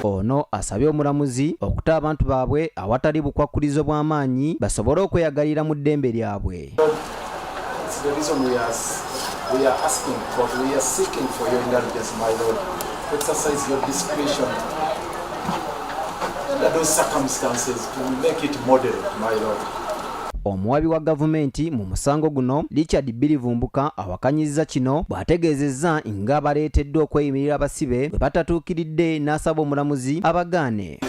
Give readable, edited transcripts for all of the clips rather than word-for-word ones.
Ono asabye omulamuzi okuta abantu baabwe awatali bukwakkulizo bw'amaanyi basobole okweyagalira mu ddembe lyabwe. We are asking for, we are seeking for your indulgence, my Lord, to exercise your discretion under those circumstances to make it moderate, my Lord. Omuwabi wa gavumenti mu musango guno Richard Bilivumbuka awakanyizza kino bw'ategeezezza nga baleeteddwa okweyimirira abasibe bwe batatuukiridde n'asaba omulamuzi abagaane.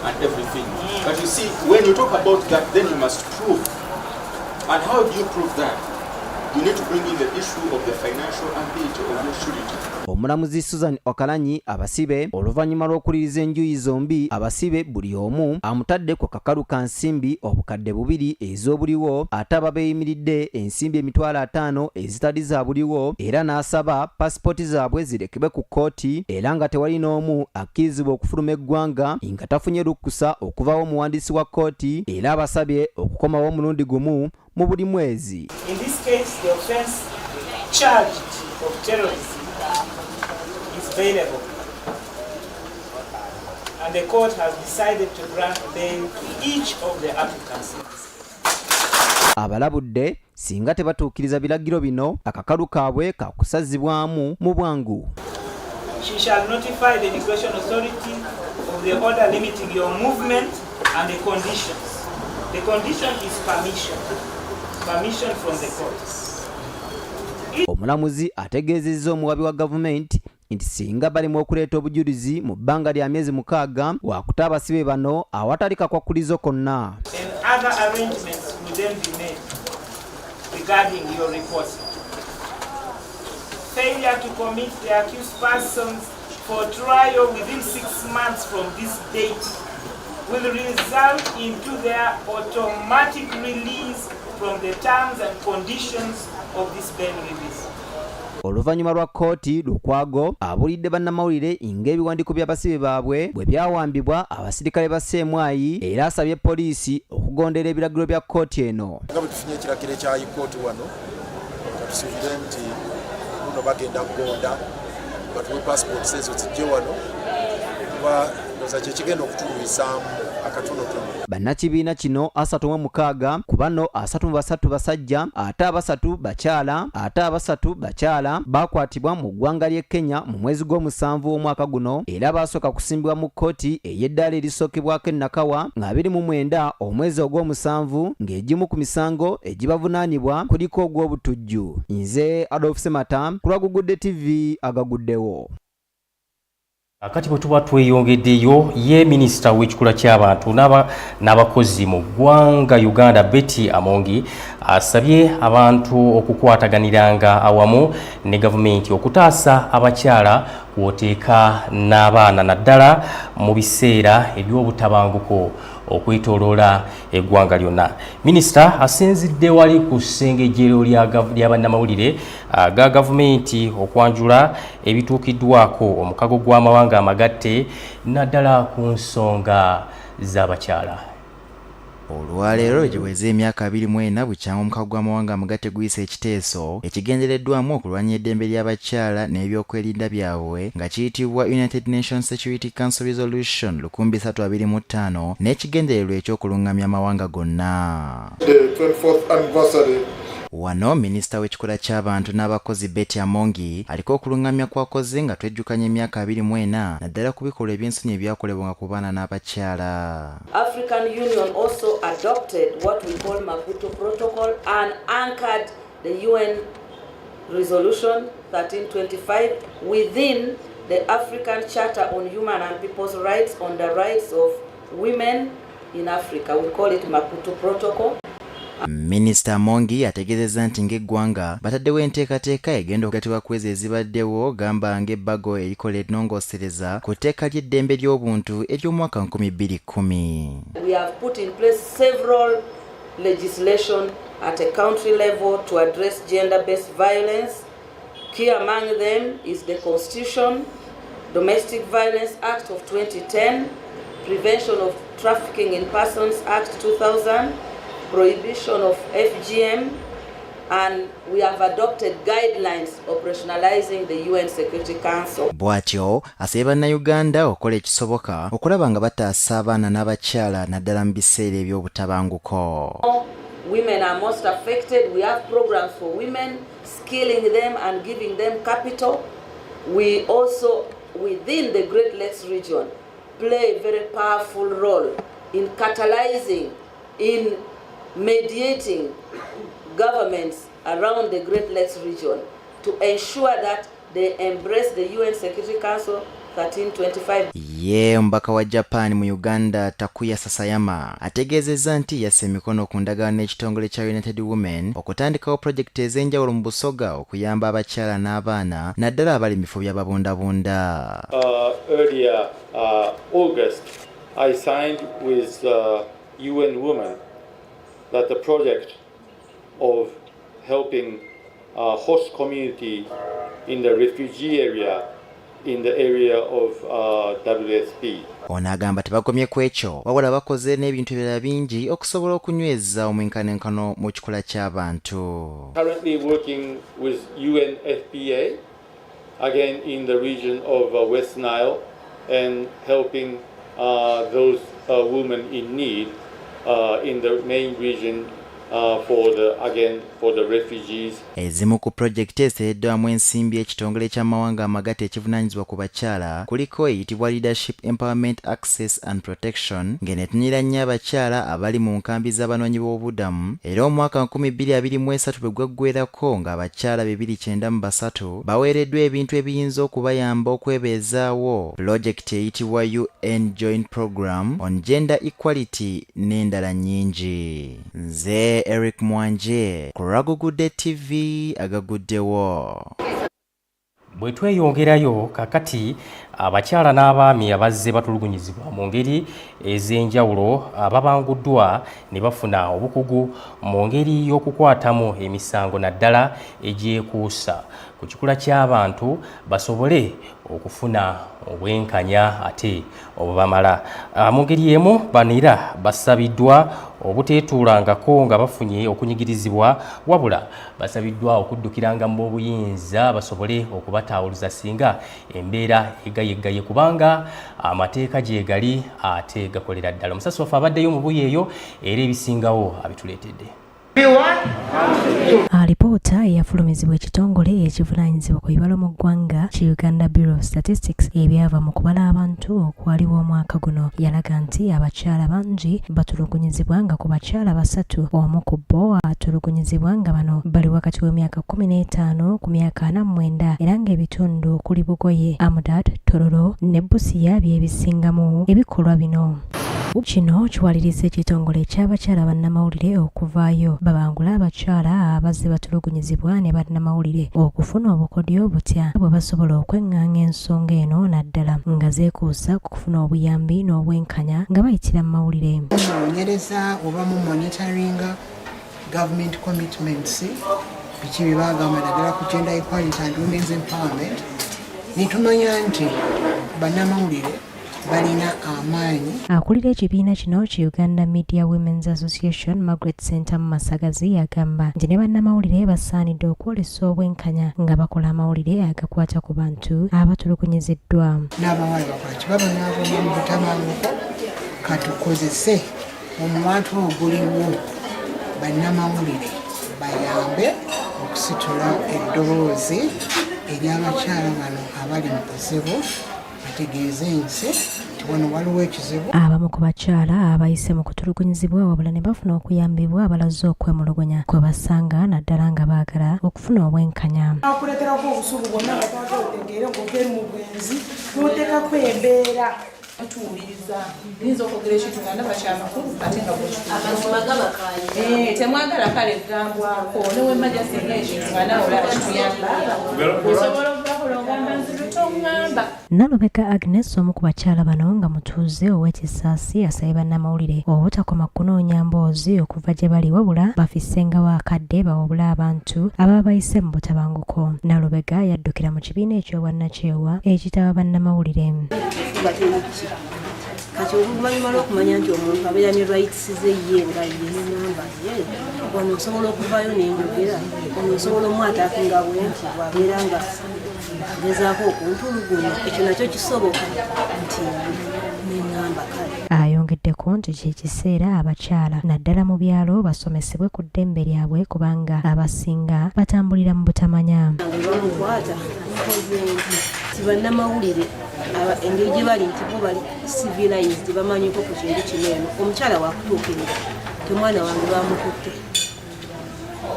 And everything. But you see, when you talk about that, then you must prove. And how do you prove that? You need to bring in the issue of the financial ability of your surety. Omulamuzi Susan Okalanyi abasibe oluvannyuma lw'okuliriza enjuyi zombi abasibe buli omu amutadde ku kakalu ka nsimbi obukadde 2 ez'obuliwo ate ababeeyimiridde ensimbi emitwalo 5 ezitali za buliwo era n'asaba pasipoti zaabwe zirekebwe ku kkooti era nga tewali n'omu akkirizibwa okufuluma eggwanga nga tafunye lukkusa okuvawo omuwandiisi wa kkooti era abasabye okukomawo omulundi gumu mu buli mwezi. In this case, the offense charged of terrorism is available, and the court has decided to grant bail to each of the applicants. Abalabudde singa tebatuukiriza biragiro bino akakalu kaabwe kakusazibwamu mu bwangu. She shall notify the immigration authority of the order limiting your movement and the conditions. The condition is permission. Permission from the court. Omulamuzi ategeezezza omuwabi wa gavumenti nti singa balimu okuleeta obujulizi mu bbanga lya myezi 6 wakuta abasibe bano awatali kakwakkulizo konna. And other arrangements will then be made regarding your report. Failure to commit the accused persons for trial within 6 months from this date will result into their automatic release from the terms and conditions of this bail release. Oluvannyuma lwa kkooti Lukwago abulidde bannamawulire ng'ebiwandiiko by'abasibe baabwe bwe byawambibwa abasirikale ba Ssemwayi era asabye poliisi okugondera ebiragiro bya kkooti eno. Nga bwe tufunye ekiragiro kya kkooti wano katusuubire nti buno bagenda kugonda batuwe passport ezo zijje wano kuba ndoza kyekigenda okutuluisaamu akatonotono. Bannakibiina kino 36 ku bano 33 basajja ate 3 bakyala bakwatibwa mu ggwanga ly'e Kenya mu mwezi gw'omusanvu w'omwaka guno era basooka kusimbibwa mu kkooti ey'eddaala erisookebwako e Nakawa nga 29 omwezi ogw'omusanvu ng'egimu ku misango egibavunaanibwa kuliko ogw'obutujju. Nze Adolf Semata ku Agagudde TV Agaguddewo. Akati bwe tuba tweyongeddeyo ye minisita w'ekikula ky'abantu n'abakozi mu ggwanga Uganda Betty Amongi asabye abantu okukwataganiranga awamu ne gavumenti okutaasa abakyala kwoteeka n'abaana naddala mu biseera eby'obutabanguko okwetooloola eggwanga lyonna. Minisita asinzidde wali ku ssengejjero lya bannamawulire ga gavumenti okwanjula ebituukiddwako omukago gw'amawanga amagatte naddala ku nsonga z'abakyala. Olwaleero egiweze emyaka 24 bukyanga omukago gw'amawanga amagatte guyisa ekiteeso ekigendereddwamu okulwanya eddembe ly'abakyala n'ebyokwerinda byabwe nga kiyitibwa United Nations Security Council Resolution 1325 n'ekigendererwa eky'okulungamya amawanga gonna. The 24th anniversary. Wano minisita w'ekikula ky'abantu n'abakozi Betty Amongi aliko okulungamya kwakoze nga twejjukanya emyaka 24 naddala ku bikolwa eby'ensonyi ebyakolebwanga ku baana n'abakyala. African Union also adopted what we call Maputo Protocol and anchored the UN Resolution 1325 within the African Charter on Human and People's Rights on the rights of women in Africa. We call it Maputo Protocol. Minisita Amongi ategeezezza nti ng'eggwanga bataddewo enteekateeka egenda okugatibwa ku ezo ezibaddewo gamba ng'ebbago erikola ennongoosereza ku tteeka ly'eddembe ly'obuntu ery'omwaka 2010. We have put in place several legislation at a country level to address gender-based violence. Key among them is the Constitution, Domestic Violence Act of 2010, Prevention of Trafficking in Persons Act 2000, Prohibition of FGM, and we have adopted guidelines operationalizing the UN Security Council. Bwatyo asaba bannayuganda okukola ekisoboka okulaba nga bataasa abaana n'abakyala naddala mu biseera eby'obutabanguko. Women are most affected. We have programs for women, skilling them and giving them capital. We also, within the Great Lakes region, play a very powerful role in catalyzing, in mediating governments around the Great Lakes region to ensure that they embrace the UN Security Council 1325. Ye mbaka wa Japan mu Uganda Takuya Sasayama ategeezezza nti yasse emikono ku ndagaano n'ekitongole kya United Women okutandikawo projekiti ez'enjawulo mu Busoga okuyamba abakyala n'abaana naddala abali mu bifo by'ababundabunda. Earlier August, I signed with UN Women that the project of helping host community in the refugee area in the area of WSP. Ono agamba tebakomye ku ekyo wabula bakoze n'ebintu ebirala bingi okusobola okunyweza omwenkanenkano mu kikula ky'abantu. Currently working with UNFPA again in the region of West Nile and helping those women in need in the main region for the refugees. Ezimu ku projekiti eziteereddwamu ensimbi ekitongole ky'amawanga amagatte ekivunaanyizibwa ku bakyala kuliko eyitibwa Leadership Empowerment Access and Protection ng'eneetunyira nnyo abakyala abali mu nkambi z'abanoonyiboobubudamu era omwaka 2023 bwe gwaggweerako ng'abakyala 293 baweereddwa ebintu ebiyinza okubayamba okwebeezaawo projekiti eyitibwa UN Joint Program on Gender Equality n'endala nnyingi. Nze Eric Mwanje ku Agaguddewo TV Agaguddewo. Bwe tweyongerayo kakati abakyala n'abaami abazze batulugunyizibwa mu ngeri ez'enjawulo ababanguddwa ne bafuna obukugu mu ngeri y'okukwatamu emisango naddala egyekuusa ku kikula ky'abantu basobole okufuna obwenkanya ate obubamala. Mu ngeri emu banira basabiddwa obuteetuulangako nga bafunye okunyigirizibwa wabula basabiddwa okuddukiranga mu buyinza basobole okubataawuluza singa embeera egayegaye kubanga amateeka gye gali ate gakolera ddala. Omusasi waffe abaddeyo mu buyeeyo era ebisingawo abituleetedde. Alipoota eyafulumizibwa ekitongole ekivunaanyizibwa ku bibalo mu ggwanga ki Uganda Bureau of Statistics ebyava mu kubala abantu okwaliwo omwaka guno yalaga nti abakyala bangi batulugunyizibwa nga ku bakyala 3 omu ku bo atulugunyizibwa nga bano bali wakati w'emyaka 15 ku myaka 49 era ng'ebitundu okuli Bugoye, Amudat, Tororo ne Busia byebisingamu ebikolwa bino. Kino kiwaliriza ekitongole ky'abakyala bannamawulire okuvaayo babangula abakyala abazze batulugunyizibwa ne bannamawulire okufuna obukodyo butya bwe basobola okweŋŋaŋa ensonga eno naddala nga zeekuusa ku kufuna obuyambi n'obwenkanya nga bayitira mu mawulire. Munoonyereza oba mu monitoringa government commitments biki bye bagamba naddala ku gender equality and women's empowerment nitumanya nti bannamawulire balina amaanyi. Akulira ekibiina kino ki Uganda Media Women's Association Margaret Center mu Masagazi yagamba nti ne bannamawulire basaanidde okwolesa obwenkanya nga bakola amawulire agakwata ku bantu abatulugunyiziddwa. N'abawala bakola kibaba n'abonna mu butabanguko katukozese omwatu oguliwo bannamawulire bayambe okusitula eddoboozi ery'abakyala bano abali mu buzibu bategeeze ensi nti wano waliwo ekizibu. Abamu ku bakyala abayise mu kutulugunyizibwa wabula ne bafuna okuyambibwa abalaze okwemulugunya kwe basanga naddala nga baagala okufuna obwenkanya. Akuleeterako obusuulu bwonna nga twaza otegeere ng'ogeri mu bwenzi n'oteekako embeera tuwuliriza yinza okwogera ekintu nga ndaba kyamakulu ate nga bwekituamazima gabakanye temwagala kale gambwako newemajja singa ekintu nga nawe olaba kituyamba osobola okubakola ogamba nziro toŋŋamba. Nalubega Agnes omu ku bakyala bano nga mutuuze ow'ekisaasi asabye bannamawulire obutakoma kunoonya mboozi okuva gye bali wabula bafissengawo akadde bawabula abantu ababa bayise mu butabanguko. Nalubega yaddukira mu kibiina eky'obwannakyewa ekitaba bannamawulire. kati oluvannyuma lw'okumanya nti omuntu abeera ne rights ze ye nga ye n'enamba ye ono osobola okuvaayo n'enjogera ono osobola omwataakinga bwenti bwabeera nga agezaako okuntulugunya ekyo nakyo kisoboka nti n'enamba kale. Ayongeddeko nti kyekiseera abakyala naddala mu byalo basomesebwe ku ddembe lyabwe kubanga abasinga batambulira mu butamanya. Bamukwata nkoze nti tibannamawulire engeri gye bali nti bo bali civilized bamanyiko ku kintu kino eno omukyala wakutuukirira temwana wange bamukutte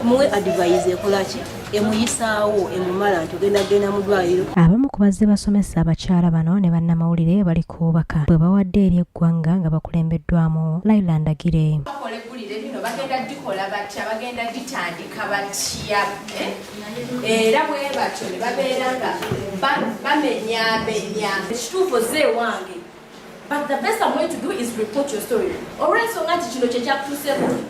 muwe advise ekolaki emuyisaawo emumala nti ogenda kgenda mu ddwaliro. Abamu ku bazze basomesa abakyala bano ne bannamawulire bali kuubaka bwe bawadde eri eggwanga nga bakulembeddwamu Laila Ndagire. Bakola eggulire lino bagenda dikola batya bagenda ditandika batya era bwe batyo ne babeera nga bamenyamenya ekituufu ze wange. But the best way to do is report your story. Or else,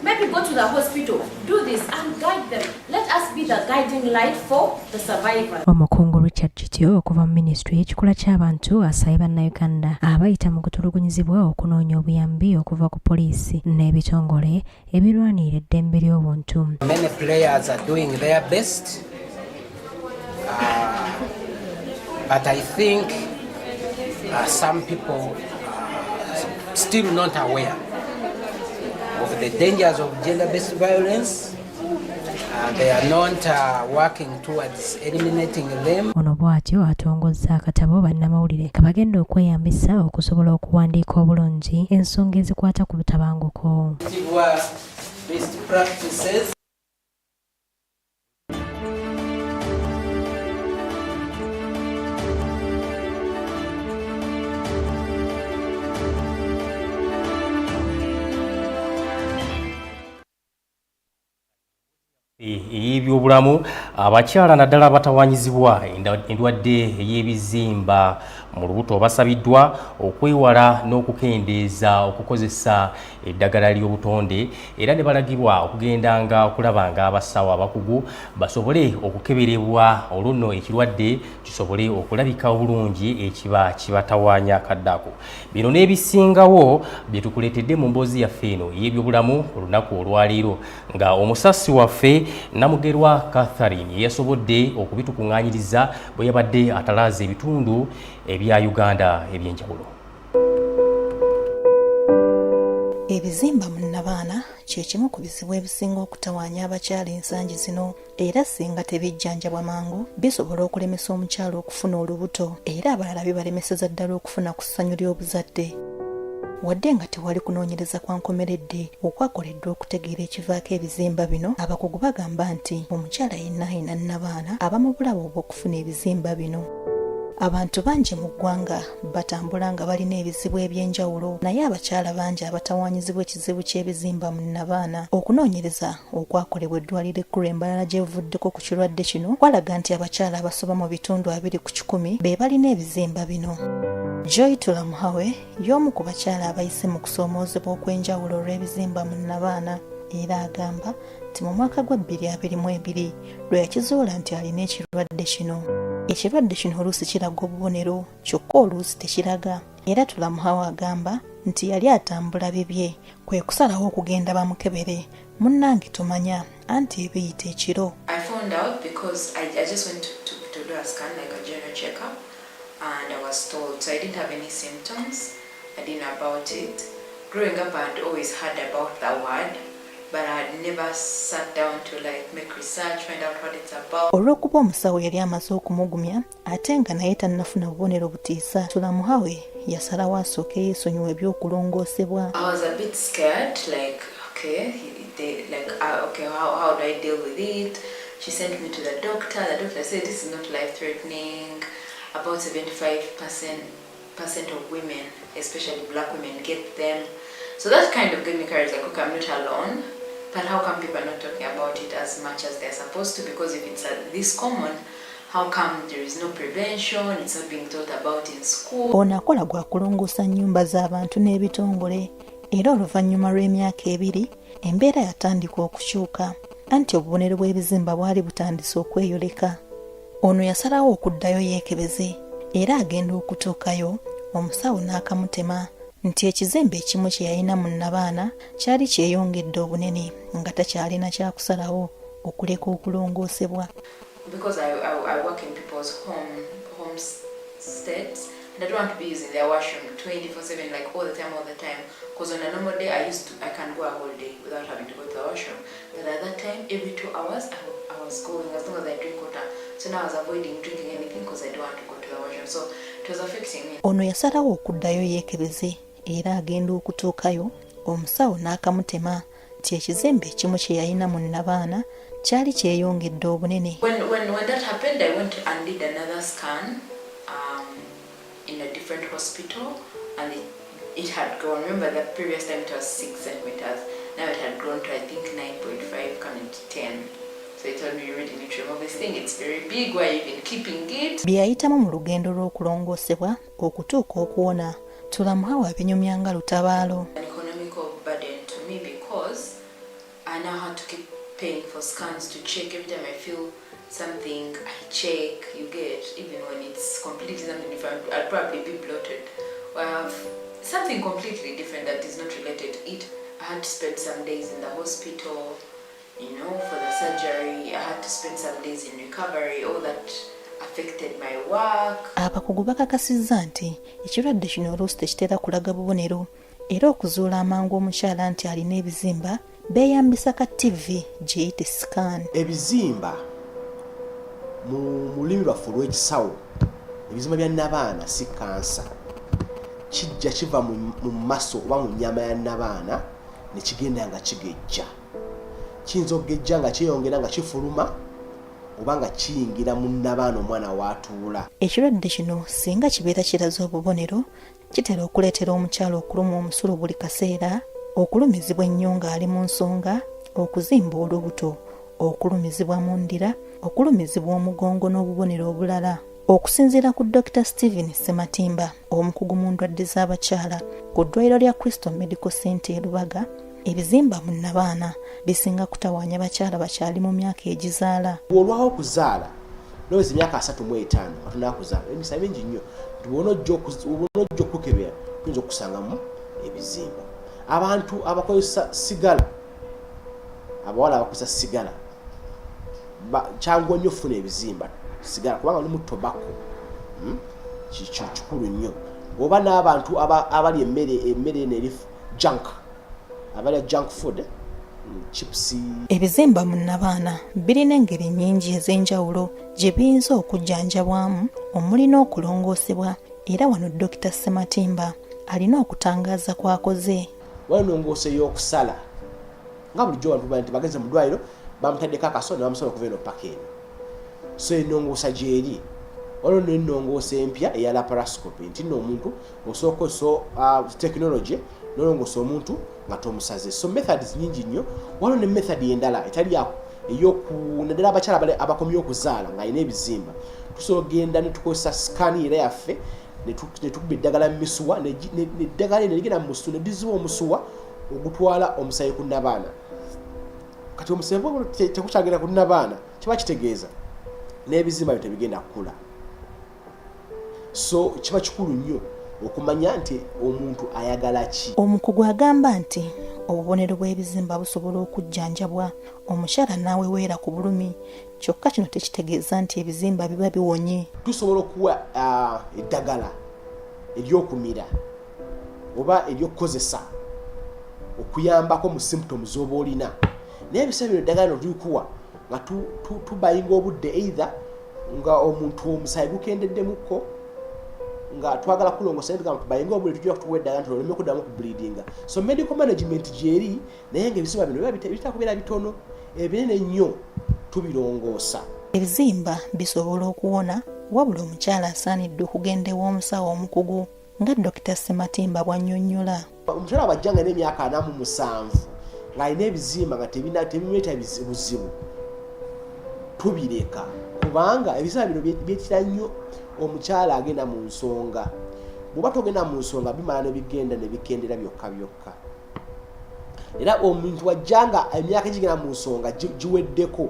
maybe go to the hospital, do this and guide them. Let us be the guiding light for the survivor. Omukungu Richard Kityo okuva mu ministry ekikola ky'abantu asabye bannayuganda abayita mu kutulugunyizibwa okunoonya obuyambi okuva ku poliisi n'ebitongole ebirwanirira eddembe ly'obuntu. Many players are doing their best, but I think some people still not aware of the dangers of gender-based violence. They are not working towards eliminating them. Ono bw'atyo atongozza akatabo bannamawulire kabagenda okweyambisa okusobola okuwandiika obulungi ensonga ezikwata ku butabanguko. Best practices. Ebyobulamu abakyala naddala batawanyizibwa endwadde ey'ebizimba mu lubuto basabiddwa okwewala n'okukendeeza okukozesa eddagala ly'obutonde era ne balagibwa okugendanga okulaba nga abasawo abakugu basobole okukeberebwa olunno ekirwadde kisobole okulabika obulungi ekiba kibatawaanya kaddako. Bino n'ebisingawo bye tukuleetedde mu mboozi yaffe eno ey'ebyobulamu olunaku olwaleero nga omusasi waffe Namugerwa Catherine yasobodde okubitukuŋŋaanyiriza bwe yabadde atalaaza ebitundu ebya Uganda ebyenjawulo. Ebizimba mu nnabaana kye kimu ku bizibu ebisinga okutawaanya abakyala ensangi zino era singa tebijjanjabwa mangu bisobola okulemesa omukyala okufuna olubuto era abalala bibalemeseza ddala okufuna ku ssanyu ly'obuzadde. Wadde nga tewali kunoonyereza kwa nkomeredde okwakoleddwa okutegeera ekivaako ebizimba bino, abakugu bagamba nti omukyala yenna ayina nnabaana aba mu bulabe obw'okufuna ebizimba bino. Abantu bangi mu ggwanga batambula nga balina ebizibu ebyenjawulo naye abakyala bangi abatawaanyizibwa ekizibu ky'ebizimba mu nnabaana. Okunoonyereza okwakolebwa eddwaliro ekkulu embalala gyevuddeko ku kirwadde kino kwalaga nti abakyala abasoba mu bitundu 2 ku 100 be balina ebizimba bino. Joy Tulamuhawe y'omu ku bakyala abayise mu kusoomoozebwa okw'enjawulo olw'ebizimba mu nnabaana era agamba nti mu mwaka gwa 2022 lwe yakizuula nti alina ekirwadde kino. Ekirwadde kino oluusi kiraga obubonero kyokka oluusi tekiraga era Tulamuhawe agamba nti yali atambula bibye kwe kusalawo okugenda bamukebere munnange tumanya anti ebiyita ekiro. I found out because I just went to do a scan, like a general checkup, and I was told, so I didn't have any symptoms. I didn't know about it. Growing up, I had always heard about the word, but I had never sat down to like make research, find out what it's about. Olw'okuba omusawo yali amaze okumugumya ate nga naye tannafuna bubonero butiisa, Tulamuhawe yasalawo asooke yeesonyiwa ebyokulongoosebwa. I was a bit scared, like, okay, how do I deal with it? She sent me to the doctor. The doctor said this is not life-threatening. About 75% of women, especially black women, get them. So that kind of gave me courage, like, okay, I'm not alone. But how come people are not talking about it as much as they're supposed to? Because if it's this common, how come there is no prevention? It's not being taught about in school. Ono akola gwa kulongoosa nnyumba z'abantu n'ebitongole era oluvannyuma lw'emyaka 2 embeera yatandika okukyuka anti obubonero bw'ebizimba bwali butandise okweyoleka. Ono yasalawo okuddayo yeekebeze era agenda okutuukayo omusawo n'akamutema nti ekizembe ekimu kye yalina mu Nabaana kyali kyeyongedde obunene nga takyalina kyakusalawo okuleka okulongoosebwa. Because I work in people's homesteads, and I don't want to be using their washroom 24/7 like all the time. Because on a normal day I can go a whole day without having to go to the washroom. But at that time, every 2 hours I was going as long as I drink water. So now I was avoiding drinking anything because I don't want to go to the washroom. So it was affecting me. Ono yasalawo okuddayo yeekebeze era agenda okutuukayo omusawo n'akamutema nti ekizembe ekimu kye yalina mu Nabaana kyali kyeyongedde obunene. When that happened, I went and did another scan in a different hospital, and it had grown. Remember the previous time it was 6 centimeters. Now it had grown to I think 9.5, coming to 10. So it told me you really need to remove this thing. It's very big. Why are you even keeping it? Byayitamu mu lugendo lw'okulongoosebwa okutuuka okuwona tulamuhawa abinyumya nga lutabaalo. An economical burden to me because I now had to keep paying for scans to check every time I feel something. I check, you get, even when it's completely something different. I'll probably be bloated or I have something completely different that is not related to it. I had to spend some days in the hospital, for the surgery. I had to spend some days in recovery. All that affected my work. Abakugu bakakasizza nti ekirwadde kino oluusi tekitera kulaga bubonero era okuzuula amangu omukyala nti alina ebizimba beeyambisa ka TV giyite scan. Ebizimba mu mulimi lwaffe olw'ekisawo, ebizimba bya Nabaana si kansa, kijja kiva mu maso oba mu nnyama ya Nabaana ne kigenda nga kigejja. Kiyinza okugejja nga kyeyongera nga kifuluma oba nga kiyingira mu Nabaana omwana w'atuula. Ekirwadde kino singa kibeera kiraze obubonero kitera okuleetera omukyala okuluma omusulo buli kaseera, okulumizibwa ennyo ng'ali mu nsonga, okuzimba olubuto, okulumizibwa mu ndira, okulumizibwa omugongo n'obubonero obulala. Okusinziira ku Dr. Stephen Sematimba, omukugu mu ndwadde z'abakyala ku ddwaliro lya Crystal Medical Center e Lubaga, ebizimba mu Nabaana bisinga kutawaanya bakyala bakyali mu myaka egizaala. Olwawo okuzaala n'oweza emyaka 35 tunakuzaala emisa mingi nnyo tubona ojja okukebera tuyinza okusangamu ebizimba. Abantu abakozesa sigala, abawala abakozesa sigala kyangu nnyo okufuna ebizimba sigala kubanga lumu tobacco kikulu nnyo. Oba n'abantu abali emmere n'erifu junk, abali junk food, chips. Ebizimba mu Nabaana birina engeri nnyingi ez'enjawulo gye biyinza okujjanjabwamu omuli n'okulongoosebwa, era wano Dr. Sematimba alina okutangaaza kw'akoze. Walongoose y'okusala nga bulijjo abantu nti bagenze mu ddwaliro bamutaddeko akaso ne bamusaba okuva eno paka eno. So ennongoosa gy'eri waliwo n'ennongoosa empya eya laparoscopy nti nno omuntu osooka technology n'olongoosa omuntu nga tomusaze. So methods nyingi nnyo. Waliwo ne method endala etali naddala abakyala abakomye okuzaala ng'alina ebizimba, tusobola ogenda ne tukozesa scan era yaffe ne tukuba eddagala mu misuwa n'eddagala ne ligenda mu musu ne liziba omusuwa ogutwala omusaayi ku Nabaana. Kati omusaayi tekukyagenda ku Nabaana kiba kitegeeza n'ebizimba byo tebigenda kukula. So kiba kikulu nnyo okumanya nti omuntu ayagala ki. Omukugu agamba nti obubonero bw'ebizimba busobola okujjanjabwa omukyala n'aweweera ku bulumi, kyokka kino tekitegeeza nti ebizimba biba biwonye. Tusobola okuwa eddagala ery'okumira oba ery'okukozesa okuyambako mu symptoms z'oba olina. Naye ebiseera bino eddagala lino tulikuwa nga tubayinga obudde either nga omuntu omusaayi gukendeddemukko nga twagala kulongoosa naye tugamba tubayinga obudde tujja kutuwa eddagala nti oleme kuddamu ku bleedinga. So medical management gyeri naye ng'ebiseera bino bitera kubeera bitono, ebinene nnyo tubirongoosa. Ebizimba bisobola okuwona wabula omukyala asaanidde okugenda ew'omusawo omukugu nga Dr. Sematimba bw'annyonnyola. Omukyala bw'ajja nga n'emyaka 47 ng'alina ebizimba nga tebimuleeta buzibu, tubireka kubanga ebizimba bino byetira nnyo omukyala agenda mu nsonga. Bw'oba togenda mu nsonga bimala ne bigenda ne bikendera byokka byokka. Era omuntu wajja nga emyaka egigenda mu nsonga giweddeko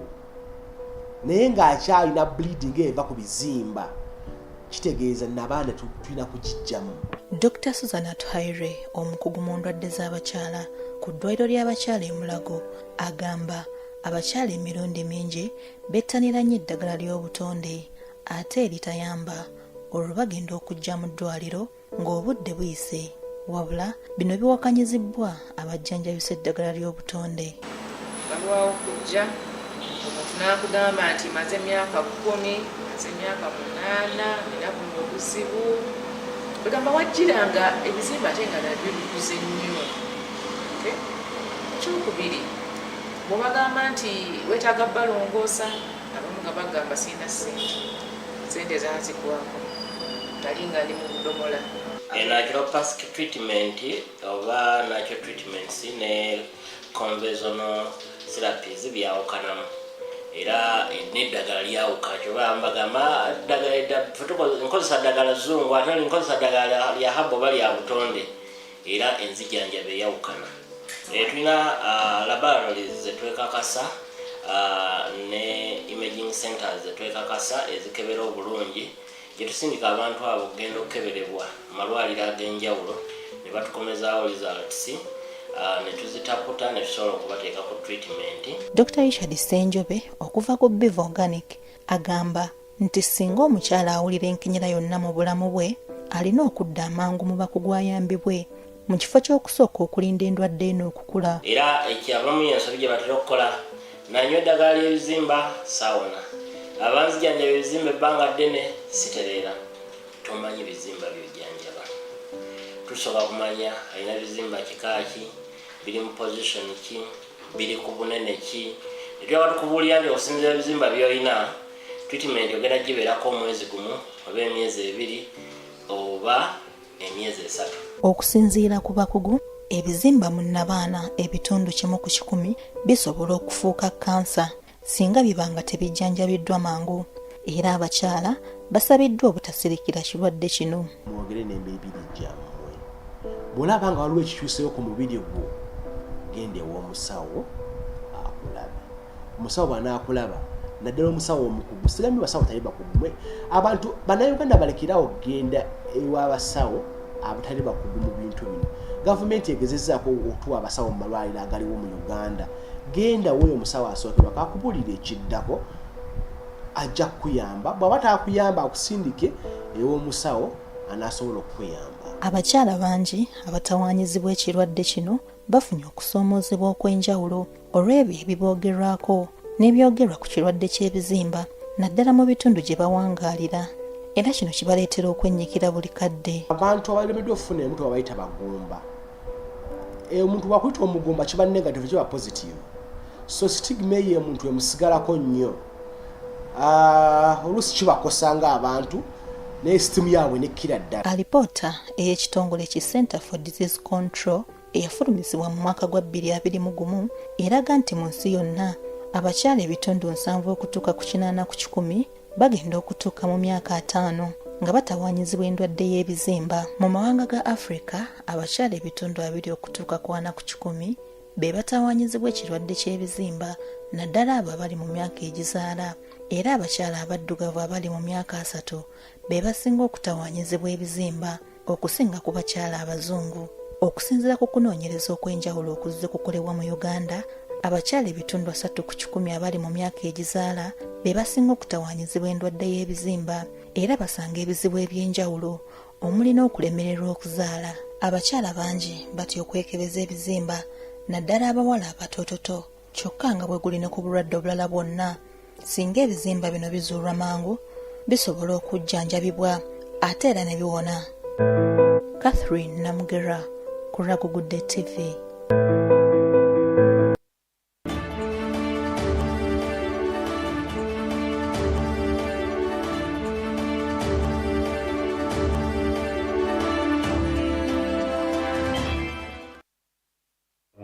naye ng'akyalina bleeding eva ku bizimba, kitegeeza n'abaana tulina kugijjamu. Dr. Susan Atuhaire omukugu mu ndwadde z'abakyala ku ddwaliro ly'abakyala e Mulago agamba abakyala emirundi mingi bettanira nnyo eddagala ly'obutonde ate eritayamba olwo bagenda okujja mu ddwaliro ng'obudde buyise wabula bino biwakanyizibwa abajjanjabisa eddagala ly'obutonde. Balwawo okujja omuntu n'akugamba nti maze emyaka 10 maze emyaka 8 era buno obuzibu bagamba wajjiranga ebizimba ate nga nabyo bikuze nnyo. Ekyokubiri bw'obagamba nti weetaaga balongoosa abamu nga bagamba sirina sente zanzigwako talinga ndi mu budomola. Naturopathic treatment oba natural treatments ne conventional therapies byawukanamu era n'eddagala lyawuka kyoba mbagamba nkozesa ddagala zungu ate nkozesa ddagala lya habo oba lya butonde era enzijjanjaba eyawukana. Tulina laboratories zetwekakasa ne imaging centers zetwekakasa ezikebera obulungi gye tusindika abantu abo okugenda okukeberebwa amalwaliro ag'enjawulo ne batukomezaawo results ne tuzitaputa ne tusobola okubateeka ku treatment. Dr. Richard Senjobe okuva ku Biv Organic agamba nti singa omukyala awulira enkinyira yonna mu bulamu bwe alina okudda amangu mu bakugu ayambibwe mu kifo ky'okusooka okulinda endwadde eno okukula. Era ekyabamu y'ensobi gye batera okukola nanywa eddagala ly'ebizimba saawona abanzijjanjaba ebizimba ebbanga ddene sitereera tomanyi bizimba byojjanjaba. Tusobola kumanya alina bizimba kika ki biri mu position ki biri ku bunene ki netwaba tukubuulira nti okusinziira ebizimba by'olina treatment ogenda gibeerako omwezi gumu oba emyezi 2 oba emyezi 3. Okusinziira ku bakugu ebizimba mu nnabaana ebitundu 1/10 bisobola okufuuka kansa singa bibanga tebijjanjabiddwa mangu era abakyala basabiddwa obutasirikira kirwadde kino. Mwogere n'emibiri gyammwe bw'olaba nga waliwo ekikyuseeyo ku mubiri gwo genda ew'omusawo akulaba. Omusawo bw'anaakulaba naddala omusawo omukugu sigambi basawo tali bakugu abantu bannayuganda balekerawo genda ew'abasawo abatali bakugu mu bintu bino. Gavumenti egezezzaako okutuwa abasawo mu malwaliro agaliwo mu Uganda. Genda weeyo omusawo asookerwa kakubulira ekiddako ajja kukuyamba bw'aba taakuyamba akusindike ew'omusawo anaasobola okukuyamba. Abakyala bangi abatawaanyizibwa ekirwadde kino bafunye okusoomoozebwa okw'enjawulo olw'ebyo ebiboogerwako n'ebyogerwa ku kirwadde ky'ebizimba naddala mu bitundu gye bawangaalira era kino kibaleetera okwennyikira buli kadde. Abantu abalemeddwa okufuna emutu babayita bagumba. Omuntu bwakuyita omugumba kiba negative kiba positive. So stigma eyo omuntu emusigalako nnyo. Oluusi kibakosa ng'abantu n'esitimu yaabwe nekkira ddala. Alipoota ey'ekitongole ki Center for Disease Control eyafulumizibwa mu mwaka gwa 2021 eraga nti mu nsi yonna abakyala ebitundu 7 okutuuka ku 8 ku 10 bagenda okutuuka mu myaka 5 nga batawaanyizibwa endwadde y'ebizimba. Mu mawanga ga Africa abakyala ebitundu 2 okutuuka ku 4 ku 10 be batawaanyizibwa ekirwadde ky'ebizimba naddala abo abali mu myaka egizaala era abakyala abaddugavu abali mu myaka 3 be basinga okutawaanyizibwa ebizimba okusinga ku bakyala abazungu. Okusinziira ku kunoonyereza okw'enjawulo okuzze kukolebwa mu Uganda abakyala ebitundu 3 ku 10 abali mu myaka egizaala be basinga okutawaanyizibwa endwadde y'ebizimba era basanga ebizibu eby'enjawulo omuli n'okulemererwa okuzaala. Abakyala bangi batya okwekebeza ebizimba naddala abawala abatoototo kyokka nga bwe guli ne ku bulwadde obulala bwonna singa ebizimba bino bizuulwa mangu bisobola okujjanjabibwa ate era ne biwona. Catherine Namugera ku Agaguddewo TV.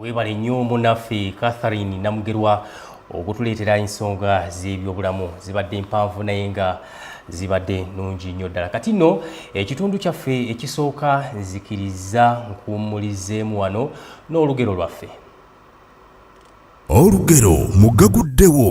Webale nnyo munnaffe Catherine Namugerwa okutuleetera ensonga z'ebyobulamu zibadde mpanvu naye nga zibadde nungi nnyo ddala. Kati nno ekitundu kyaffe ekisooka nzikiriza nkuwummulizeemu wano n'olugero lwaffe. Olugero mu Agaguddewo.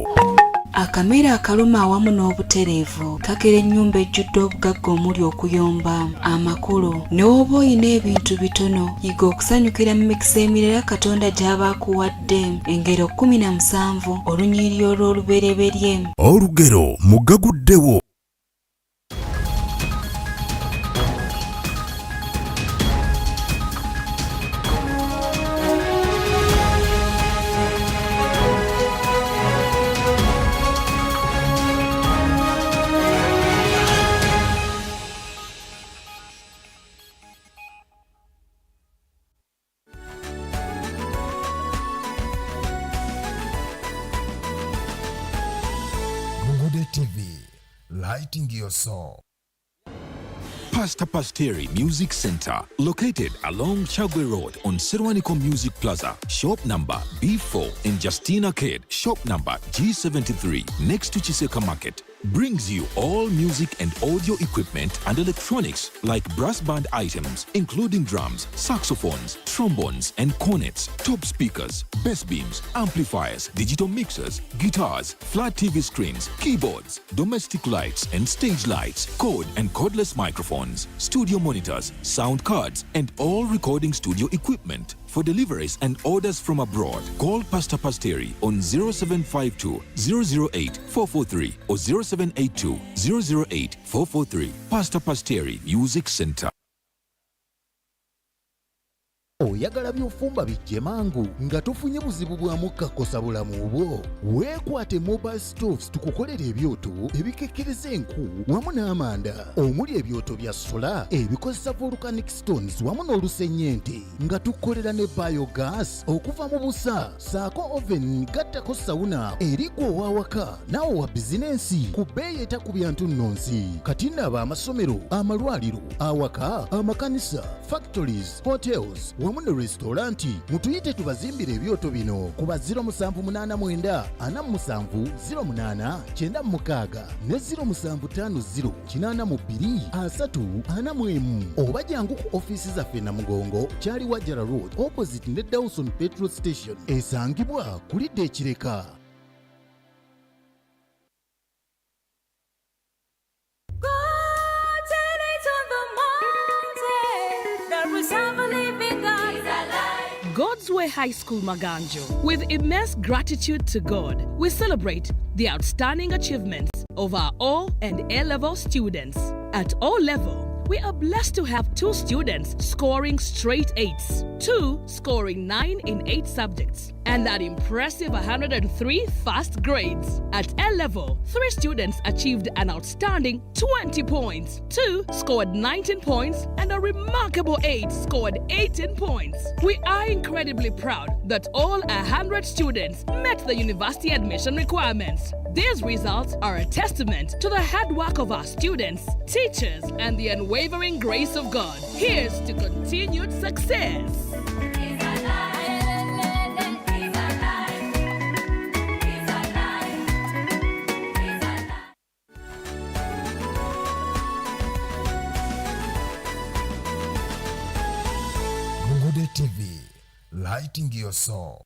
Akamera akaluma awamu n'obutereevu kakera ennyumba ejjudde obugagga omuli okuyomba amakulu n'oba oyina ebintu bitono yiga okusanyukira mu mikisa emirala Katonda gy'aba akuwadde. Engero 17 olunyiriri olw'olubereberye. Olugero Agaguddewo. TV, lighting your soul. Pastor Pasteri Music Center, located along Chagwe Road on Serwaniko Music Plaza, shop number B4 and Justine Arcade, shop number G73, next to Chiseka Market, brings you all music and audio equipment and electronics like brass band items, including drums, saxophones, trombones and cornets, top speakers, bass beams, amplifiers, digital mixers, guitars, flat TV screens, keyboards, domestic lights and stage lights, cord and cordless microphones, studio monitors, sound cards, and all recording studio equipment. For deliveries and orders from abroad, call Pastor Pasteri on 0752 008 443 or 0782 008 443. Pastor Pasteri Music Center. Oyagala byofumba bijje mangu nga tofunye buzibu bwa mukka kosa bulamu bwo. Weekwate mobile stoves tukukolera ebyoto ebikekkereza enku wamu n'amanda omuli ebyoto bya sola ebikozesa volcanic stones wamu n'olusenyente nga tukolera ne biogas okuva mu busa saako oven gattako sauna erigwa owawaka nawo wa bizinensi ku bbeeyi etakubya ntunnonsi. Kati naba amasomero, amalwaliro, awaka, amakanisa, factories, hotels wamu ne restauranti mutuyite tubazimbire ebyoto bino kuba 0789 47 08 96 ne 0750 82 3 oba jangu ku ofisi zaffe Namugongo Kyali Wajara Road opposite ne Dawson Petrol Station esangibwa kulidde ekireka. God's Way High School Maganjo. With immense gratitude to God, we celebrate the outstanding achievements of our O and A-level students. At O-level, we are blessed to have 2 students scoring straight 8s, 2 scoring 9 in 8 subjects, and that impressive 103 first grades. At A-level, 3 students achieved an outstanding 20 points, 2 scored 19 points, and a remarkable 8 scored 18 points. We are incredibly proud that all 100 students met the university admission requirements. These results are a testament to the hard work of our students, teachers, and the unwavering grace of God. Here's to continued success. TV, lighting your soul.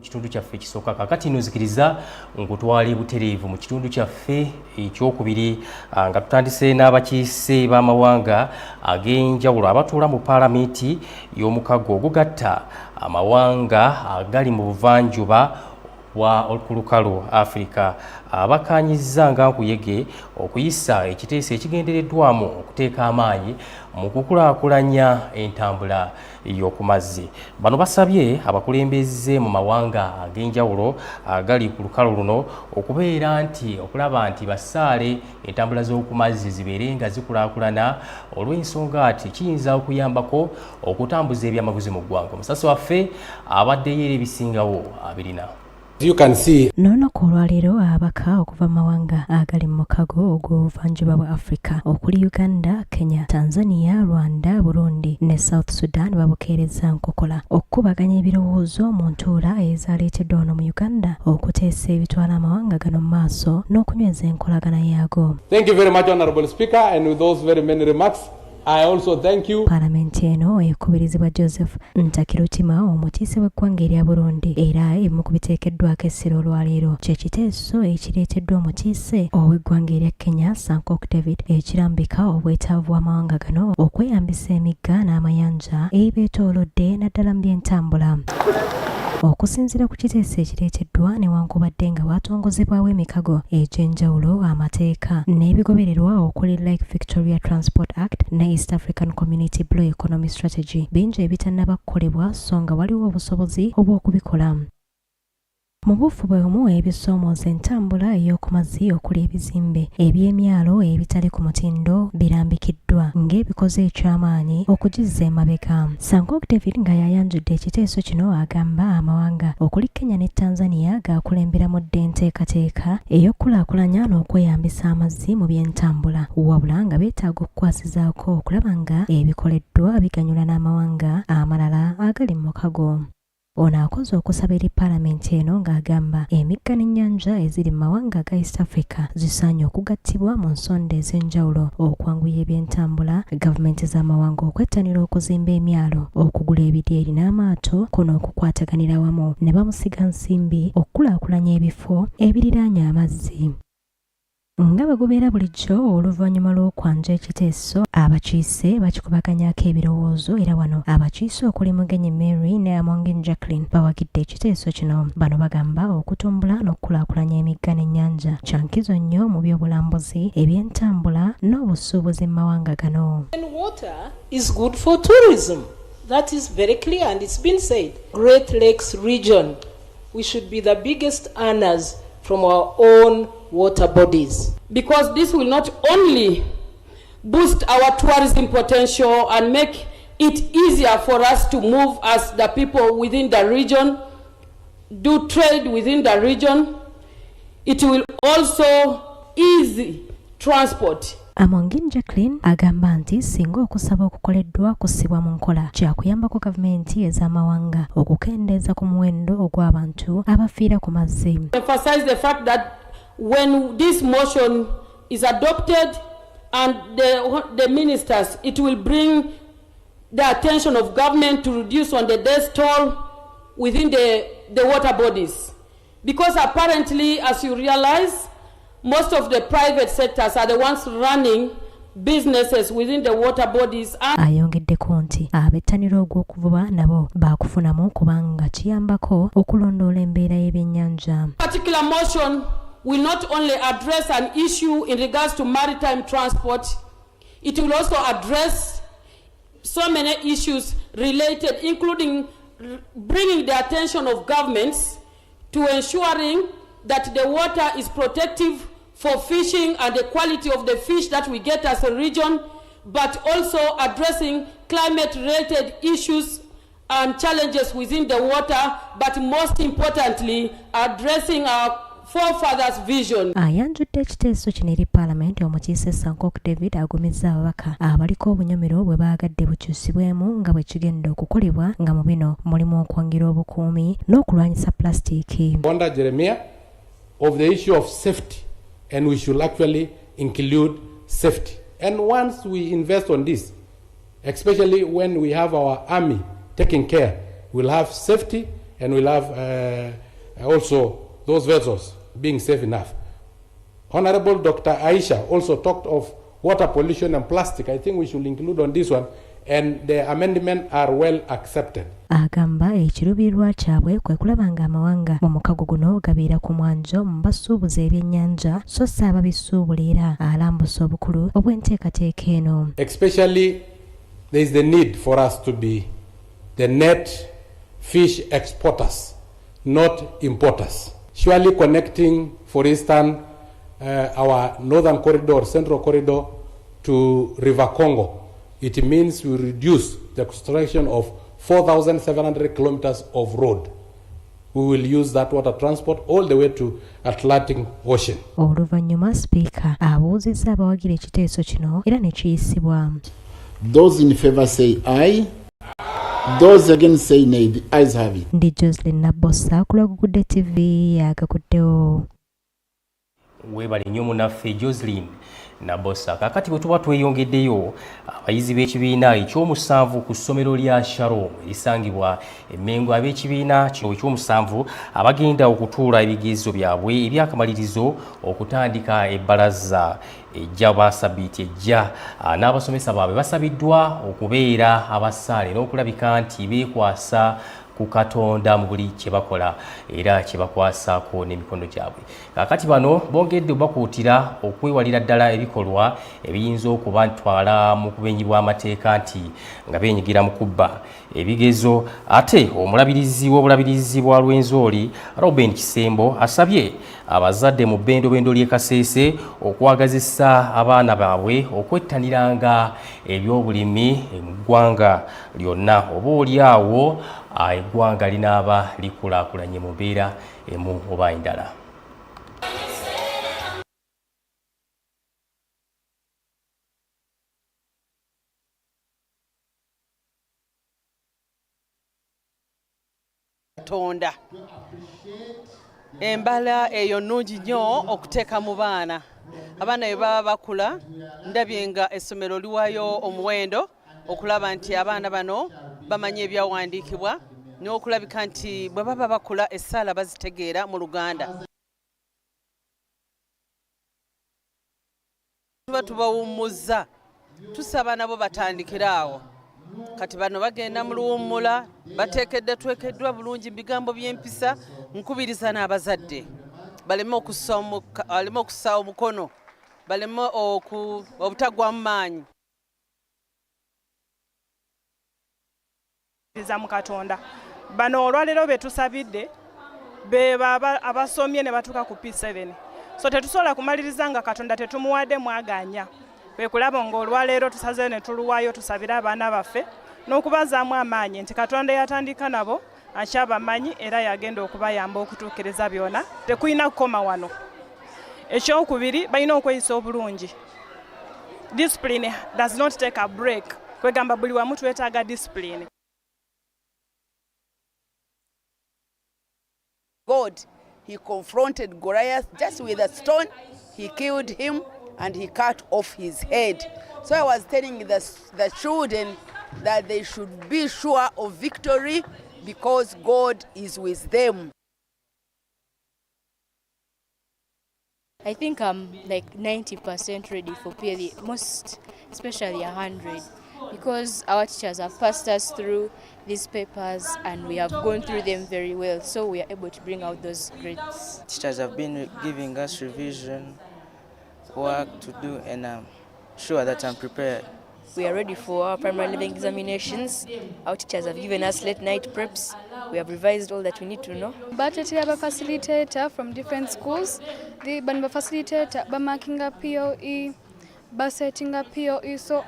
Kitundu kyaffe kisooka kakati nozikiriza ngutwali butereevu mu kitundu kyaffe ekyokubiri nga tutandise n'abakiise b'amawanga ag'enjawulo abatuula mu paalamenti y'omukago ogugatta amawanga agali mu buvanjuba wa okulukalu Africa abakanyiza nga nkuyege okuyisa ekiteeso ekigendereddwamu okuteeka amaanyi mu kukulaakulanya entambula y'okumazzi. Bano basabye abakulembeze mu mawanga ag'enjawulo agali ku lukalu luno okubeera nti okulaba nti basaale entambula z'okumazzi zibeere nga zikulaakulana olw'ensonga ati kiyinza okuyambako okutambuza ebyamaguzi mu ggwanga. Omusasi waffe abaddeyo era ebisingawo abirina. You can see n'olunaku olwaleero ababaka okuva mu mawanga agali mu mukago ogw'obuvanjuba bwa Afrika okuli Uganda, Kenya, Tanzania, Rwanda, Burundi ne South Sudan babukeereza nkokola okukubaganya ebirowoozo mu ntuula ezaaleeteddwa wano mu Uganda okuteesa ebitwala amawanga gano mu maaso n'okunyweza enkolagana yaago. Thank you very much, Honorable Speaker, and with those very many remarks, I also thank you. Parliament eno ekubirizibwa Joseph Ntakirutima omukiise w'eggwanga erya Burundi era emu ku biteekeddwako essiro olwaleero kye kiteeso ekireeteddwa omukiise ow'eggwanga erya Kenya Sankok David ekirambika obwetaavu bw'amawanga gano okweyambisa emigga n'amayanja ebibeetoolodde naddala mu by'entambula. Okusinziira ku kiteeso ekireeteddwa newankubadde nga watongozebwawo emikago egy'enjawulo amateeka n'ebigobererwa okuli Lake Victoria Transport Act ne East African Community Blue Economy Strategy bingi ebitannaba kukolebwa so nga waliwo obusobozi obw'okubikola. Mu bufu bw'omu ebisoomooza entambula ey'oku mazzi okuli ebizimbe eby'emyalo ebitali ku mutindo birambikiddwa ng'ebikoze eky'amaanyi okugizza emabega. Sankok David nga yayanjudde ekiteeso kino agamba amawanga okuli Kenya ne Tanzania gaakulemberamu dde enteekateeka ey'okkulaakulanya n'okweyambisa amazzi mu by'entambula wabula nga beetaaga okukwasizaako okulaba nga ebikoleddwa biganyula n'amawanga amalala agali mu mukago. Ono akoze okusaba eri Paalamenti eno ng'agamba emigga n'ennyanja eziri mu mawanga ga East Africa zisaanye okugattibwa mu nsonda ez'enjawulo okwanguya eby'entambula, gavumenti z'amawanga okwettanira okuzimba emyalo, okugula ebidyeri n'amaato kuno okukwataganira wamu ne bamusiga nsimbi okukulaakulanya ebifo ebiriraanye amazzi. Nga bagoberera bulijjo oluvannyuma lw'okwanja ekiteeso abakiise bakikubaganyako ebirowoozo era wano abakiise okuli Mugenyi Mary ne Amongin Jacqueline bawagidde ekiteeso kino. Bano bagamba okutumbula n'okukulaakulanya emigga n'ennyanja kyankizo nnyo mu by'obulambuzi, eby'entambula n'obusuubuzi mu mawanga gano. Water is good for tourism. That is very clear and it's been said. Great Lakes region, we should be the biggest earners from our own water bodies, because this will not only boost our tourism potential and make it easier for us to move as the people within the region, do trade within the region, it will also ease transport. Amongin Jacqueline agamba nti singa okusaba okukoleddwa kusibwa mu nkola kyakuyambako gavumenti ez'amawanga okukendeeza ku muwendo ogw'abantu abafiira ku mazzi. Emphasize the fact that when this motion is adopted and the ministers, it will bring the attention of government to reduce on the death toll within the water bodies, because apparently, as you realize, most of the private sectors are the ones running businesses within the water bodies. Ayongeddeko nti abettanira ogw'okuvuba nabo baakufunamu kubanga kiyambako okulondoola embeera y'ebyennyanja. Particular motion will not only address an issue in regards to maritime transport, it will also address so many issues related, including bringing the attention of governments to ensuring that the water is protective for fishing and the quality of the fish that we get as a region, but also addressing climate-related issues and challenges within the water, but most importantly, addressing our forefathers' vision. Ayanjudde ekiteeso kino eri Paalamenti omukiise Sankok David agumizza ababaka abaliko obunyomero bwe baagadde bukyusibwemu nga bwe kigenda okukolebwa nga mu bino mulimu okwongera obukuumi n'okulwanyisa plasitiiki. Wanda Jeremiah of the issue of safety, and we should actually include safety. And once we invest on this, especially when we have our army taking care, we'll have safety and we'll have also those vessels being safe enough. Honorable Dr. Aisha also talked of water pollution and plastic. I think we should include on this one, and the amendment are well accepted. Agamba ekiruubirirwa kyabwe kwe kulaba nga amawanga mu mukago guno gabeera ku mwanjo mu basuubuza ebyennyanja so si ababisuubula era alambusa obukulu obw'enteekateeka eno. Especially there is the need for us to be the net fish exporters, not importers. Surely connecting, for instance, our northern corridor, central corridor to River Congo, it means we reduce the construction of 4,700 kilometers of road. we will use that water transport all the way to Atlantic Ocean. Oluvannyuma Speaker abuuzizza abawagira ekiteeso kino era ne kiyisibwa. Those in favor say aye. Those against say nay. The ayes have it. Ndi Jocelyn Nabosa ku Agagudde TV ya Agaguddewo. Webale nnyo munaffe Jocelyn Nabosa. Kakati bwe tuba tweyongeddeyo abayizi b'ekibiina ekyomusanvu ku ssomero lya Shalom erisangibwa Emmengo ab'ekibiina kino ekyomusanvu abagenda okutuula ebigezo byabwe ebyakamalirizo okutandika ebbalaza ejja basabiiti ejja n'abasomesa baabwe basabiddwa okubeera abasaale n'okulabika nti beekwasa ku Katonda mu buli kye bakola era kye bakwasaako n'emikono gyabwe. Kakati bano bongedde bakuutira okwewalira ddala ebikolwa ebiyinza okubatwala mu kubenyibwa amateeka nti nga beenyigira mu kubba ebigezo. Ate omulabirizi w'obulabirizi bwa Lwenzori Robin Kisembo asabye abazadde mu bbendobendo ly'e Kasese okwagazisa abaana baabwe okwettaniranga ebyobulimi mu ggwanga lyonna oboolyawo eggwanga linaaba likulaakulanye mu mbeera emu oba endala. Katonda embala eyo nnungi nnyo okuteeka mu baana. Abaana bwe baba bakula ndabye nga essomero liwayo omuwendo okulaba nti abaana bano bamanye ebyawandiikibwa n'okulabika nti bwe baba bakula essaala bazitegeera mu Luganda. Tuba tubawummuzza tusaba nabo batandikira awo. Kati bano bagenda mu luwummula twekeddwa bulungi bigambo by'empisa. Nkubiriza n'abazadde baleme okussa omukono, baleme obutagwa mu maanyi. Mu Katonda bano olwaleero betusabidde beba abasomye ne batuuka ku P7, so tetusobola kumaliriza nga Katonda tetumuwadde mwaganya. Kwe kulaba ng'olwaleero tusazeeyo ne tuluwaayo tusabire abaana baffe n'okubazaamu amaanyi nti Katonda yatandika nabo akyabamanyi era yagenda okubayamba okutuukiriza byonna. Tekuyina kukoma wano. Ekyokubiri balina okweyisa obulungi. Discipline does not take a break. Kwegamba buli wamu twetaaga discipline. God, he confronted Goliath just with a stone, he killed him and he cut off his head. So I was telling the children that they should be sure of victory because God is with them. I think I'm like 90% ready for PLE, most especially 100, because our teachers have passed us through these papers and we have gone through them very well, so we are able to bring out those grades. Teachers have been giving us revision work to do, and I'm sure that I'm prepared. We are ready for our primary level examinations. Our teachers have given us late night preps. We have revised all that we need to know. Budget have a facilitator from different schools. The facilitator by marking a POE, by setting a POE. So,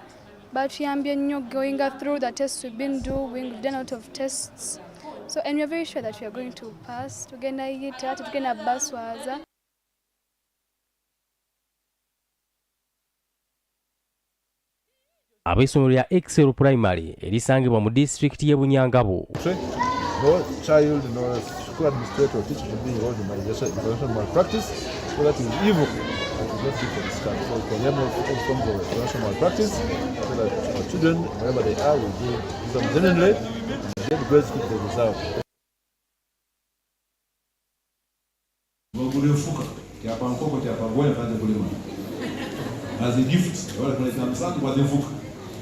but we are going through the tests we've been doing. We've done a lot of tests. So, and we are very sure that we are going to pass. We're going to get it. We're going to pass. Ab'essomero lya Excel Primary erisangibwa mu district y'e Bunyangabo. No child, no school administrator or teacher should be involved in international malpractice, so that is evil. That is not fit for this country. So we condemn all forms of international malpractice, so that our children, wherever they are, will do them genuinely and get the grades which they deserve. As a gift, wale tunaita msandi kwa mfuka.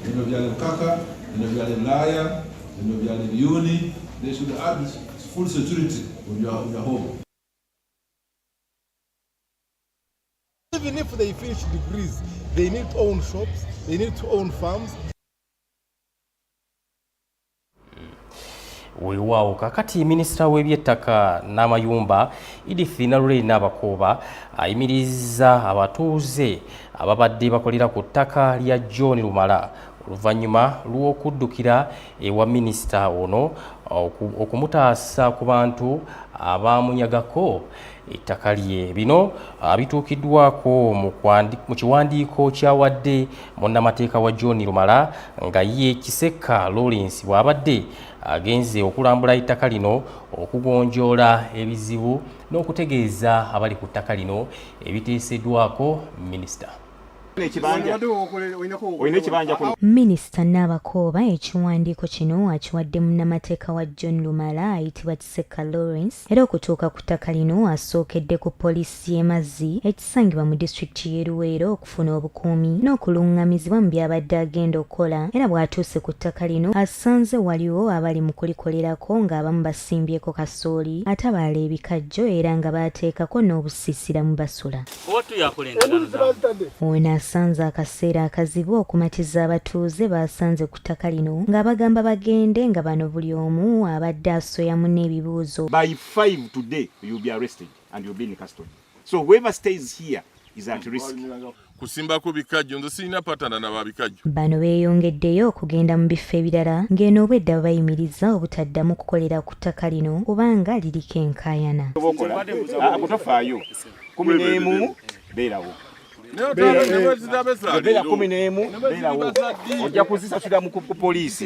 Ndio vya mkaka, ndio vya laya, ndio vya lioni. They should add full security on your home. Even if they finish degrees, they need to own shops, they need to own farms. Weewaawo kakati minisita w'ebyettaka n'amayumba Edith Nalule n'abakuuba ayimiriza abatuuze ababadde bakolera ku ttaka lya John Lumala oluvannyuma lw'okuddukira ewa minisita ono okumutaasa ku bantu abamunyagako ettaka lye. Bino bituukiddwako mu kiwandiiko kyawadde munnamateeka wa John Lumala nga ye Kiseka Lawrence bw'abadde agenze okulambula ettaka lino okugonjoola ebizibu n'okutegeeza abali ku ttaka lino ebiteeseddwako minisita. Minisita Nabakooba ekiwandiiko kino akiwadde munnamateeka wa John Lumala ayitibwa Kiseka Lawrence era okutuuka ku ttaka lino asookedde ku poliisi y'emazzi ekisangibwa mu disitulikiti y'e Luweero okufuna obukuumi n'okulungamizibwa mu byabadde agenda okukola era bw'atuuse ku ttaka lino asanze waliwo abali mu kulikolerako ng'abamu basimbyeko kasooli ate abalala ebikajjo era nga baateekako n'obusiisira mu basula. Asanze akaseera akazibu okumatiza abatuuze basanze ku ttaka lino nga bagamba bagende nga bano buli omu abadde asoyamu n'ebibuuzo. By 5 today you will be arrested and you will be in custody. So whoever stays here is at risk. Kusimbako bikajjo nze sirina patana na babikajjo. Bano beeyongeddeyo okugenda mu bifo ebirala ng'eno obwedda bayimiriza obutaddamu kukolera ku ttaka lino kubanga liriko enkaayana. Akutofaayo 11 beerawo.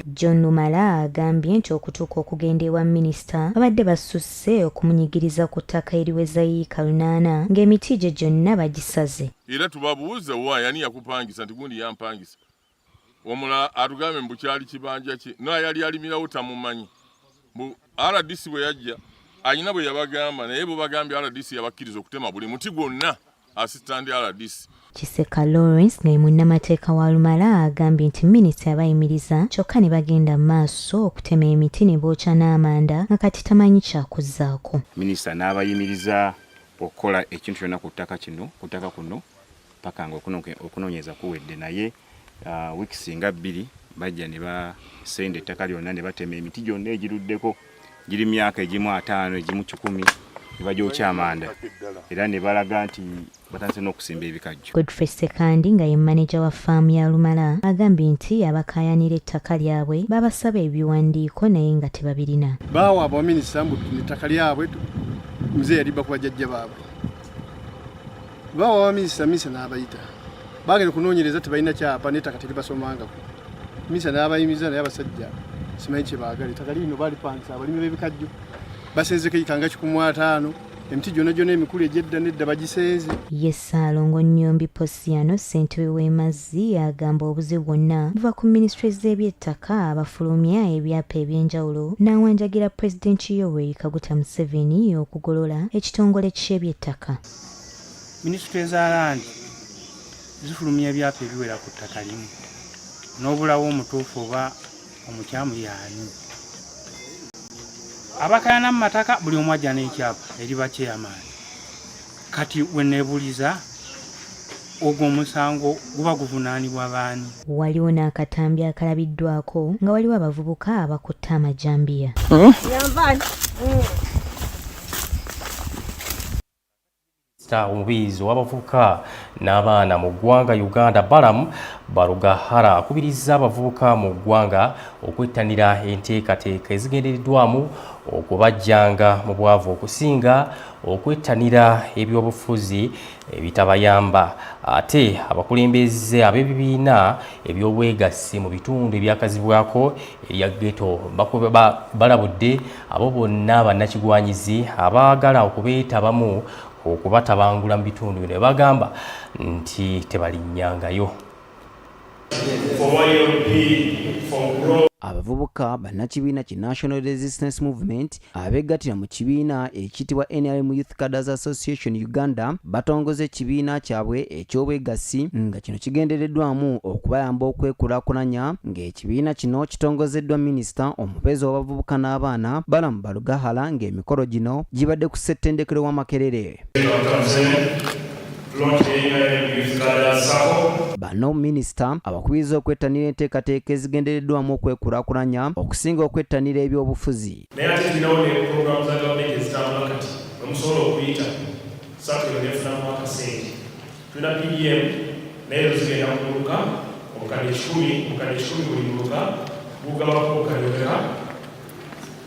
John Lumala agambye nti okutuuka okugenda ewa minisita babadde basusse okumunyigiriza ku ttaka eriweza yiika 8 ng'emiti gye gyonna bagisaze. Era tubabuuze waayani yakupangisa nti gundi yampangisa. Omulala atugambe mbu kyali kibanja kye naye yali alimirawo tamumanyi. RDC bwe yajja alina bwe yabagamba naye bo bagambye RDC yabakkiriza okutema buli muti gwonna. Assistant RDC. Kiseka Lawrence ne munnamateeka wa Lumala agambye nti minisita yabayimiriza kyokka ne bagenda maaso okutema emiti ne bookya n'amanda nga kati tamanyi kyakuzzaako. Minisita n'abayimiriza okukola ekintu kyonna ku ttaka kuno paka nga okunoonyeza kuwedde naye wiiki nga 2 bajja ne basenda ettaka lyonna ne batema emiti gyonna egiruddeko giri myaka egimu 5 egimu 10 nebagyokya amanda era ne balaga nti batandise n'okusimba ebikajjo. Godfrey Sekandi nga ye manager wa faamu ya Lumala agambye nti abakaayanira ettaka lyabwe babasaba ebiwandiiko naye nga tebabirina. Baawa abaminisita mbu ettaka lyabwe mzee yaliba ku bajjajja baabwe. Baawa abaminisita minisita n'abayita bagenda kunoonyereza tebalina kyapa n'ettaka teribasomangako. Minisita n'abayimiza naye abasajja simanyi kye baagala ettaka lino balipangisa abalimi b'ebikajjo basenzeko ekikanga 15 emiti gyonna emikulu egyedda nedda bagisenze. Yesaalongo Nnyombi Posiano ssentebe w'emazzi agamba obuzibu bwonna buva ku minisitule z'ebyettaka abafulumya ebyapa ebyenjawulo n'awanjagira Pulezidenti Yoweri Kaguta Museveni okugolola ekitongole ky'ebyettaka. Minisitule za landi zifulumya ebyapa ebiwera ku ttaka limu n'obulawo omutuufu oba omukyamu yaani. Abakayana mu mataka buli omu ajja n'ekyapa eriba kyeyamaani. Kati weneebuliza ogwo omusango guba guvunaanibwa baani? Waliwo n'akatambi akalabiddwako nga waliwo abavubuka abakutte amajambiya. Omubizi w'abavubuka n'abaana mu ggwanga Uganda Balamu Barugahara akubiriza abavubuka mu ggwanga okwettanira enteekateeka ezigendereddwamu okubajjanga mu bwavu okusinga okwettanira ebyobufuzi ebitabayamba. Ate abakulembeze ab'ebibiina eby'obwegassi mu bitundu ebyakazibwako erya ghetto balabudde abo bonna bannakigwanyizi abaagala okubeetabamu okubatabangula mu bitundu bino bagamba nti tebalinnyangayo. Abavubuka bannakibiina ki National Resistance Movement abeegattira mu kibiina ekiyitibwa NRM Youth Cadres Association Uganda batongoza ekibiina kyabwe eky'obwegassi nga kino kigendereddwamu okubayamba okwekulaakulanya ng'ekibiina kino kitongozeddwa minisita omupeezi w'abavubuka n'abaana Balamu Barugahara ng'emikolo gino gibadde ku ssettendekero wa Makerere. Bano minisita abakubiriza okwettanira enteekateeka ezigendereddwamu okwekulaakulanya okusinga okwettanira ebyobufuzi. Naye ate tulinawo ne pulogulaamu za gavumenti ezitambula kati omusobola okuyita saako nefunamu akasente. Tulina PDM naye zigenda kumuluka obukadde 10 buli muluka bugabako obukadde obuleka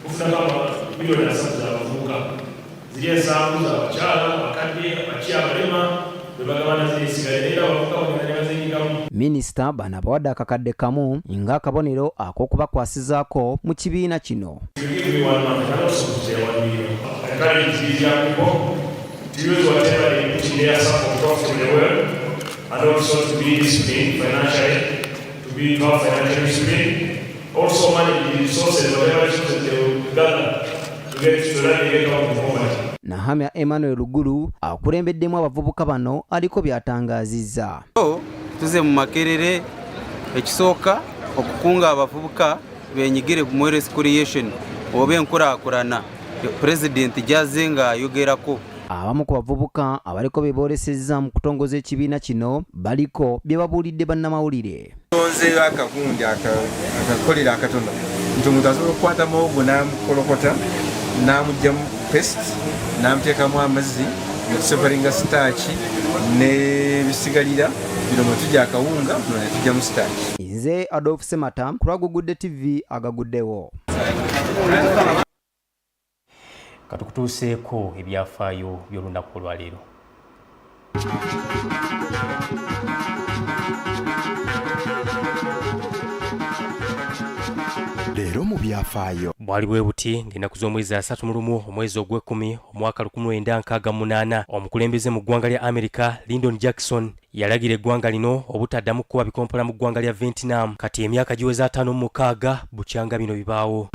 bufunako miliyoni 3 z'abavubuka. ziri ensanvu z'abakyala abakadde abalema bwe bagabana ziri esigalira era abavubuka bonna ne bazenyigamu. Minisita bano abawadde akakadde kamu ng'akabonero ak'okubakwasizaako mu kibiina kino. And also to be disciplined financially, to be financially disciplined, also manage the resources, whatever resources they will gather to get out of poverty. Nahamya Emmanuel Lugulu akulembeddemu abavubuka bano aliko by'atangaazizza. Tuze mu Makerere ekisooka okukunga abavubuka benyigire mu reconciliation oba enkulaakulana President Jazze nga ayogerako. Abamu ku bavubuka abaliko beeboolesezza mu kutongoza ekibiina kino baliko bye babuulidde bannamawulire. Tonzeeyo akagundi akakolera akatono nti omuntu asobola okukwata muwogo n'amukolokota n'amugyamu paste n'amuteekamu amazzi netusepalinga sitaachi n'ebisigalira bino mwe tujja akawunga bino ne tujjamu sitaachi. Nze Adolf Semata ku Agagudde TV Agaguddewo. Katukutuuseeko ebyafaayo by'olunaku olwaleero. Leero mu byafaayo bwali bwe buti ng'ennaku z'omwezi 31 omwezi ogw'ekumi omwaka 1968 omukulembeze mu ggwanga lya Amerika Lyndon Jackson yalagira eggwanga lino obutaddamu kuba bikompola mu ggwanga lya Vietnam kati emyaka giweza 56 bukyanga bino bibaawo.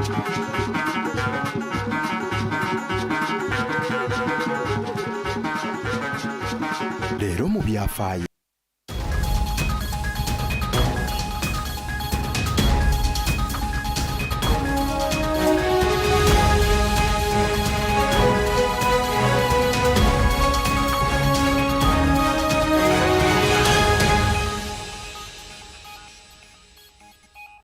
Leero mu byafaayo